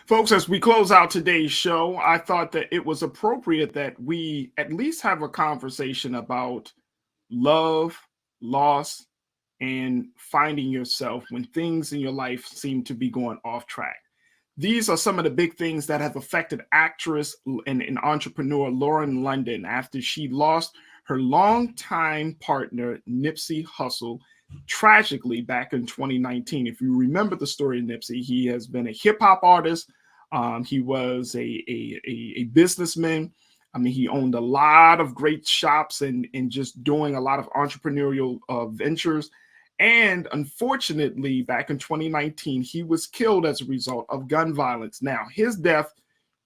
Folks, as we close out today's show, I thought that it was appropriate that we at least have a conversation about love, loss, and finding yourself when things in your life seem to be going off track. These are some of the big things that have affected actress and entrepreneur Lauren London after she lost her longtime partner, Nipsey Hussle, tragically back in 2019. If you remember the story of Nipsey, he has been a hip hop artist. He was a businessman. I mean, he owned a lot of great shops and just doing a lot of entrepreneurial ventures. And unfortunately, back in 2019, he was killed as a result of gun violence. Now, his death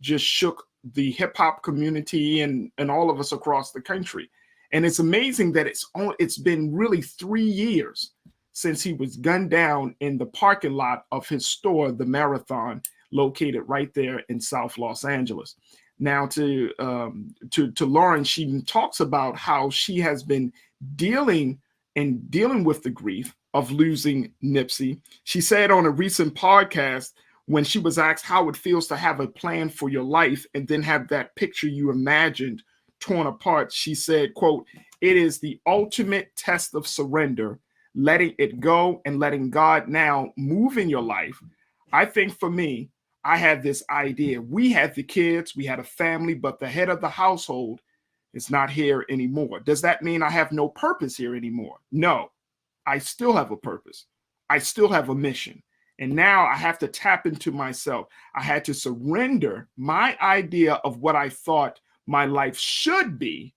just shook the hip hop community and all of us across the country. And it's amazing that it's been really 3 years since he was gunned down in the parking lot of his store, the Marathon, located right there in South Los Angeles. Now, to Lauren, she talks about how she has been dealing with the grief of losing Nipsey. She said on a recent podcast, when she was asked how it feels to have a plan for your life and then have that picture you imagined torn apart, she said, quote, "It is the ultimate test of surrender, letting it go and letting God now move in your life. I think for me, I had this idea. We had the kids, we had a family, but the head of the household is not here anymore. Does that mean I have no purpose here anymore? No, I still have a purpose. I still have a mission. And now I have to tap into myself. I had to surrender my idea of what I thought my life should be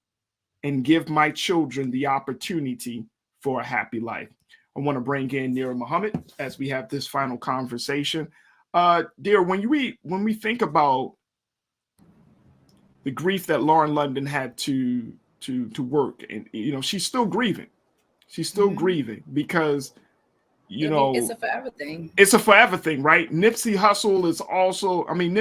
and give my children the opportunity for a happy life." I want to bring in Nira Muhammad as we have this final conversation. Dear, when we think about the grief that Lauren London had to work, and she's still grieving. She's still grieving because it's a forever thing. It's a forever thing, right? Nipsey Hussle is also. I mean,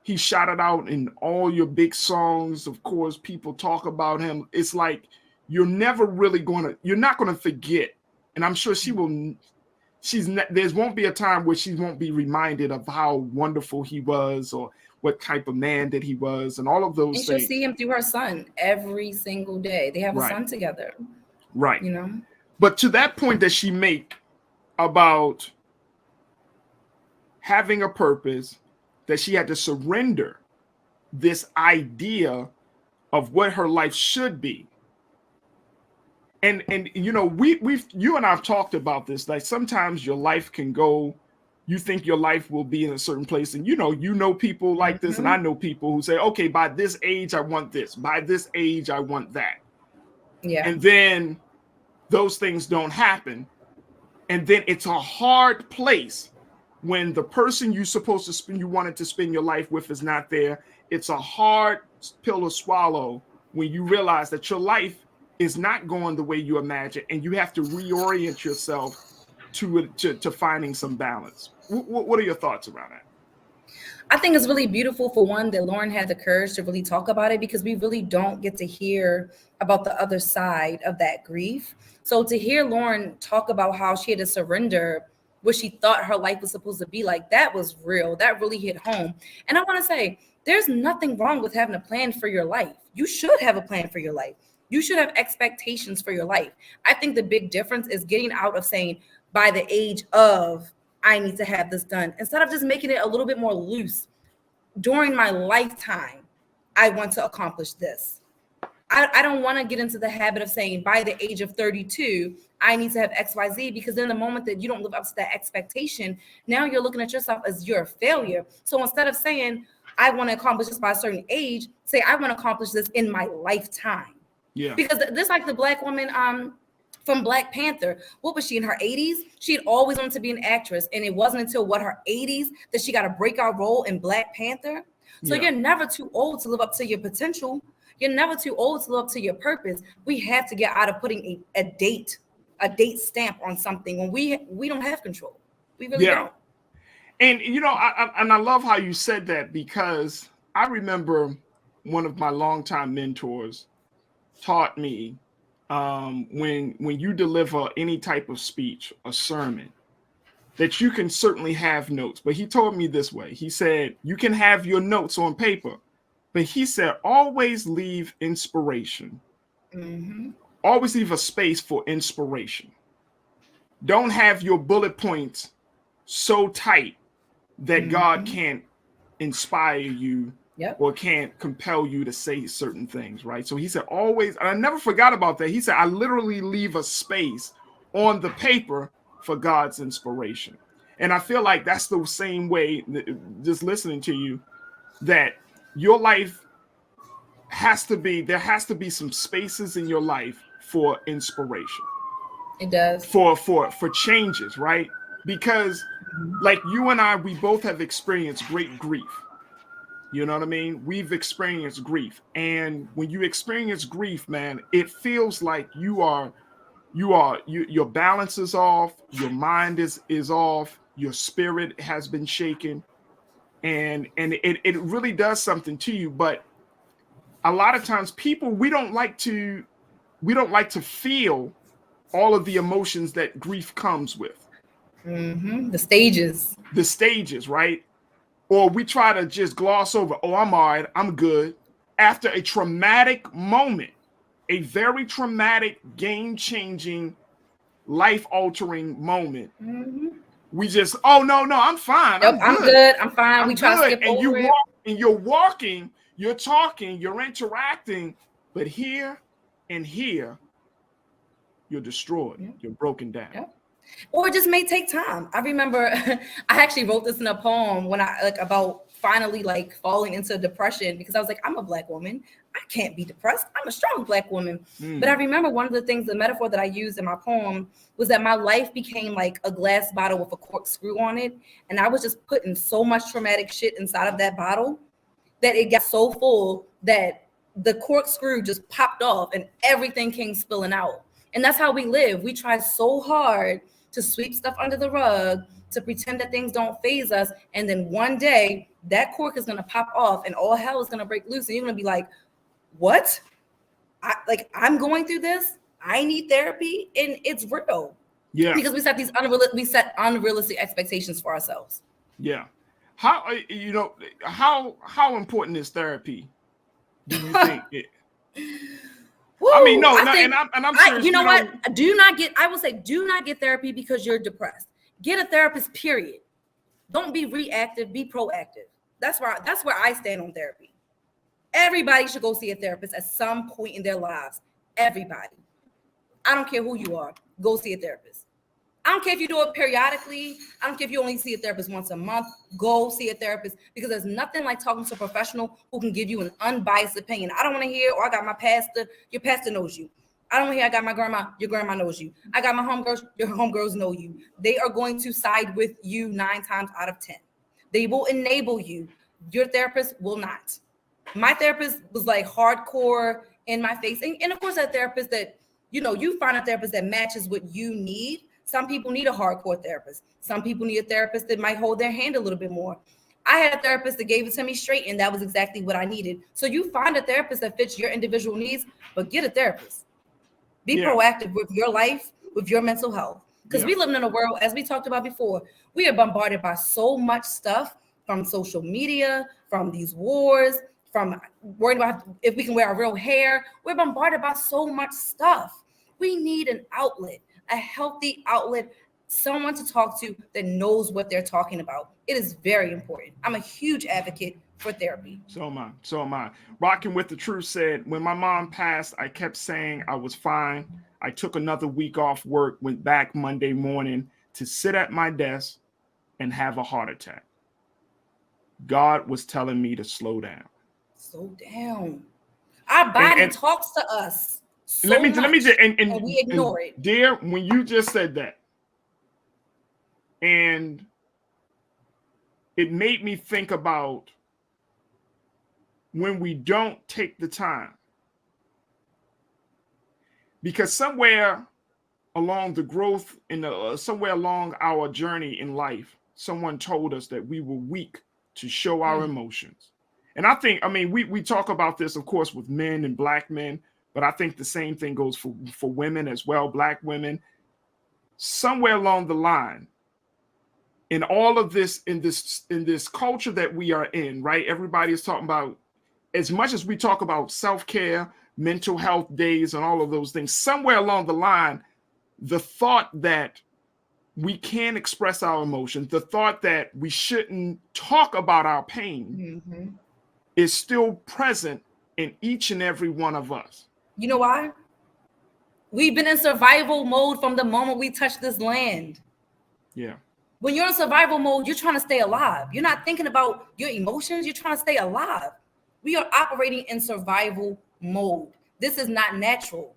he shouted out in all your big songs. Of course, people talk about him. It's like you're not gonna forget, and I'm sure she will. There won't be a time where she won't be reminded of how wonderful he was or what type of man that he was and all of those and things. She'll see him through her son every single day. They have a son together. Right. But to that point that she made about having a purpose, that she had to surrender this idea of what her life should be. And you and I've talked about this. Like sometimes your life can go, you think your life will be in a certain place, and people like this, and I know people who say, okay, by this age I want this, by this age I want that. Yeah. And then those things don't happen. And then it's a hard place when the person you wanted to spend your life with is not there. It's a hard pill to swallow when you realize that your life is not going the way you imagine, and you have to reorient yourself to finding some balance. What are your thoughts around that? I think it's really beautiful, for one, that Lauren had the courage to really talk about it, because we really don't get to hear about the other side of that grief. So to hear Lauren talk about how she had to surrender what she thought her life was supposed to be like, that was real. That really hit home. And I want to say, there's nothing wrong with having a plan for your life. You should have a plan for your life. You should have expectations for your life. I think the big difference is getting out of saying, by the age of, I need to have this done, instead of just making it a little bit more loose. During my lifetime, I want to accomplish this. I don't want to get into the habit of saying, by the age of 32, I need to have XYZ, because then the moment that you don't live up to that expectation, now you're looking at yourself as you're a failure. So instead of saying, I want to accomplish this by a certain age, say, I want to accomplish this in my lifetime. Yeah. Because this, like the black woman from Black Panther, what was she, in her 80s? She had always wanted to be an actress, and it wasn't until her 80s that she got a breakout role in Black Panther. So You're never too old to live up to your potential. You're never too old to live up to your purpose. We have to get out of putting a date stamp on something when we don't have control. We really don't. And I love how you said that, because I remember one of my longtime mentors taught me, when you deliver any type of speech, a sermon, that you can certainly have notes, but he told me this way. He said, you can have your notes on paper, but he said, always leave inspiration. Mm-hmm. Always leave a space for inspiration. Don't have your bullet points so tight that God can't inspire you or can't compel you to say certain things, right? So he said, always, and I never forgot about that. He said, I literally leave a space on the paper for God's inspiration. And I feel like that's the same way, just listening to you, that your life there has to be some spaces in your life for inspiration. It does. For changes, right? Because like you and I, we both have experienced great grief. You know what I mean? We've experienced grief. And when you experience grief, man, it feels like your balance is off, your mind is off, your spirit has been shaken, and it really does something to you. But a lot of times people, we don't like to feel all of the emotions that grief comes with. The stages, right? Or we try to just gloss over, oh, I'm all right, I'm good. After a traumatic moment, a very traumatic, game-changing, life-altering moment, we just, oh, no, I'm fine. Yep, I'm good. I'm fine. We try to skip and over it. You're walking, you're talking, you're interacting, but here and here, you're destroyed. You're broken down. Yep. Or it just may take time. I remember I actually wrote this in a poem when I about finally falling into depression, because I was like, I'm a Black woman. I can't be depressed. I'm a strong Black woman. But I remember one of the things, the metaphor that I used in my poem was that my life became like a glass bottle with a corkscrew on it. And I was just putting so much traumatic shit inside of that bottle that it got so full that the corkscrew just popped off and everything came spilling out. And that's how we live. We try so hard to sweep stuff under the rug, to pretend that things don't faze us. And then one day that cork is going to pop off and all hell is going to break loose. And you're going to be like, what? I'm going through this. I need therapy. And it's real. Yeah. Because we set unrealistic expectations for ourselves. Yeah. How important is therapy? Do you think it? Woo, I mean, no, and I'm serious. You know what? I will say, do not get therapy because you're depressed. Get a therapist, period. Don't be reactive, be proactive. That's where I stand on therapy. Everybody should go see a therapist at some point in their lives. Everybody. I don't care who you are. Go see a therapist. I don't care if you do it periodically. I don't care if you only see a therapist once a month. Go see a therapist, because there's nothing like talking to a professional who can give you an unbiased opinion. I don't want to hear, I got my pastor. Your pastor knows you. I don't want to hear, I got my grandma. Your grandma knows you. I got my homegirls. Your homegirls know you. They are going to side with you 9 times out of 10. They will enable you. Your therapist will not. My therapist was hardcore in my face. And of course, that therapist that, you find a therapist that matches what you need. Some people need a hardcore therapist. Some people need a therapist that might hold their hand a little bit more. I had a therapist that gave it to me straight, and that was exactly what I needed. So you find a therapist that fits your individual needs, but get a therapist. Be proactive with your life, with your mental health. Because we live in a world, as we talked about before, we are bombarded by so much stuff from social media, from these wars, from worrying about if we can wear our real hair. We're bombarded by so much stuff. We need an outlet. A healthy outlet, someone to talk to that knows what they're talking about. It is very important. I'm a huge advocate for therapy. So am I. Rocking with the Truth said, when my mom passed, I kept saying I was fine. I took another week off work, went back Monday morning to sit at my desk and have a heart attack. God was telling me to slow down. Slow down. Our body talks to us. Let me and we ignore it. Dear, when you just said that, and it made me think about when we don't take the time, because somewhere along the growth somewhere along our journey in life, someone told us that we were weak to show our emotions. And we talk about this, of course, with men and Black men. But I think the same thing goes for women as well, Black women. Somewhere along the line, in all of this, in this culture that we are in, right? Everybody is talking about, as much as we talk about self-care, mental health days, and all of those things, somewhere along the line, the thought that we can't express our emotions, the thought that we shouldn't talk about our pain is still present in each and every one of us. You know why? We've been in survival mode from the moment we touched this land. Yeah. When you're in survival mode, you're trying to stay alive. You're not thinking about your emotions. You're trying to stay alive. We are operating in survival mode. This is not natural.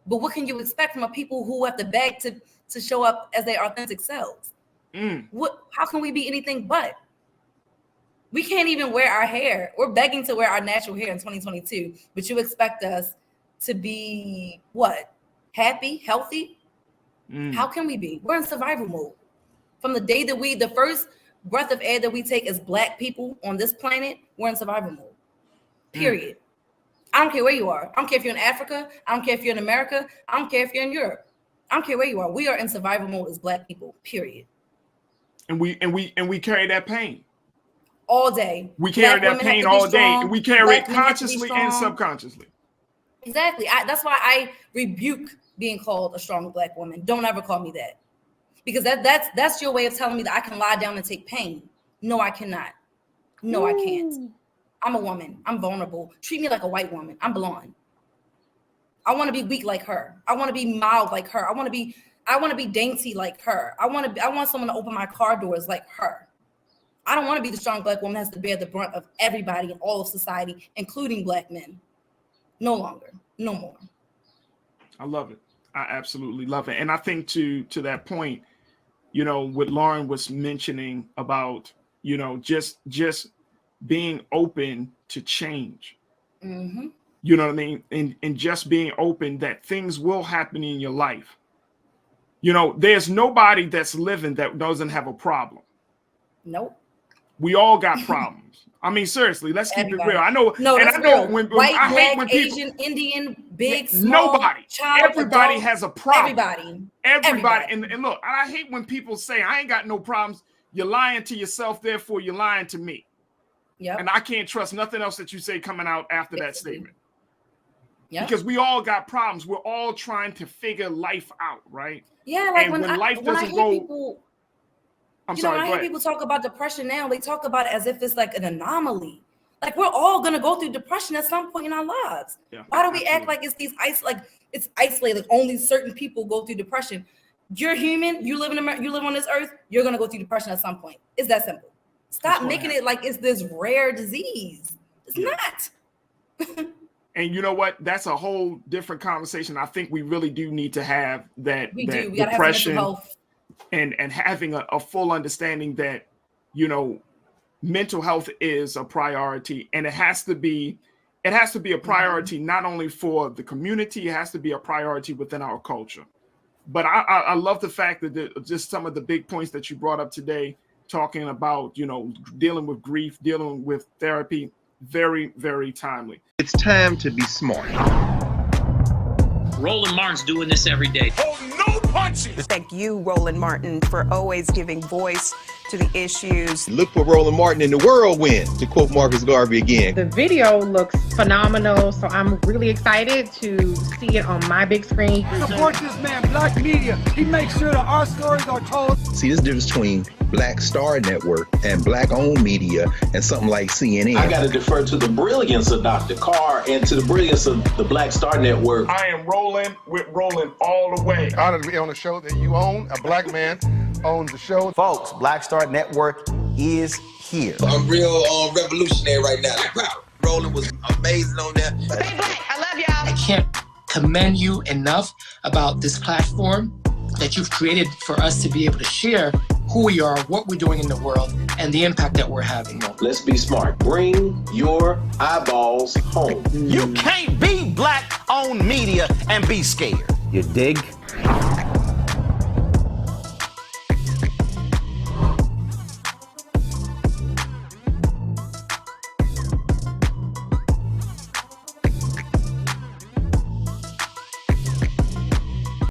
But what can you expect from a people who have to beg to show up as their authentic selves? How can we be anything but? We can't even wear our hair. We're begging to wear our natural hair in 2022, but you expect us to be what? Happy, healthy? How can we be? We're in survival mode. From the day that the first breath of air that we take as Black people on this planet, we're in survival mode. Period. I don't care where you are. I don't care if you're in Africa. I don't care if you're in America. I don't care if you're in Europe. I don't care where you are. We are in survival mode as Black people. Period. And we carry that pain all day. We carry that pain all day. And we carry it consciously and subconsciously. Exactly. That's why I rebuke being called a strong Black woman. Don't ever call me that, because that's your way of telling me that I can lie down and take pain. No, I cannot. No, I can't. I'm a woman. I'm vulnerable. Treat me like a white woman. I'm blonde. I want to be weak like her. I want to be mild like her. I want to be dainty like her. I want someone to open my car doors like her. I don't want to be the strong Black woman that has to bear the brunt of everybody in all of society, including Black men. No longer. No more. I love it. I absolutely love it. And I think to that point, what Lauren was mentioning about, just being open to change. You know what I mean? And just being open that things will happen in your life. There's nobody that's living that doesn't have a problem. Nope. We all got problems. I mean, seriously, let's keep it real. I know. No, and that's I know real. when White, I hate Black, when people, Asian, Indian, big, small, nobody, child, everybody adult, has a problem. Everybody. And look, I hate when people say I ain't got no problems. You're lying to yourself, therefore you're lying to me. Yeah. And I can't trust nothing else that you say coming out after that statement. Yeah. Because we all got problems. We're all trying to figure life out, right? Yeah, like and when life doesn't go. I'm sorry. When I hear people talk about depression now, they talk about it as if it's like an anomaly. Like we're all gonna go through depression at some point in our lives. Yeah, why do we act like it's it's isolated? Like only certain people go through depression. You're human. You live in America. You live on this earth. You're gonna go through depression at some point. It's that simple. Stop making it like it's this rare disease. It's not. And you know what? That's a whole different conversation. I think we really do need to have that. We do. We depression. Gotta have mental health. And having a full understanding that, mental health is a priority, and it has to be a priority not only for the community, it has to be a priority within our culture. But I love the fact that just some of the big points that you brought up today, talking about, dealing with grief, dealing with therapy, very, very timely. It's time to be smart. Roland Martin's doing this every day. Oh, no punches! Thank you, Roland Martin, for always giving voice to the issues. Look for Roland Martin in the whirlwind, to quote Marcus Garvey again. The video looks phenomenal, so I'm really excited to see it on my big screen. Support this man, Black media. He makes sure that our stories are told. See, this difference between Black Star Network and Black-owned media and something like CNN. I got to defer to the brilliance of Dr. Carr and to the brilliance of the Black Star Network. I am rolling with Roland all the way. Honored to be on a show that you own. A Black man owns the show. Folks, Black Star Network is here. I'm real revolutionary right now. Roland was amazing on there. Stay Black. I love y'all. I can't commend you enough about this platform that you've created for us to be able to share who we are, what we're doing in the world, and the impact that we're having. Let's be smart. Bring your eyeballs home. You can't be Black-owned media and be scared. You dig?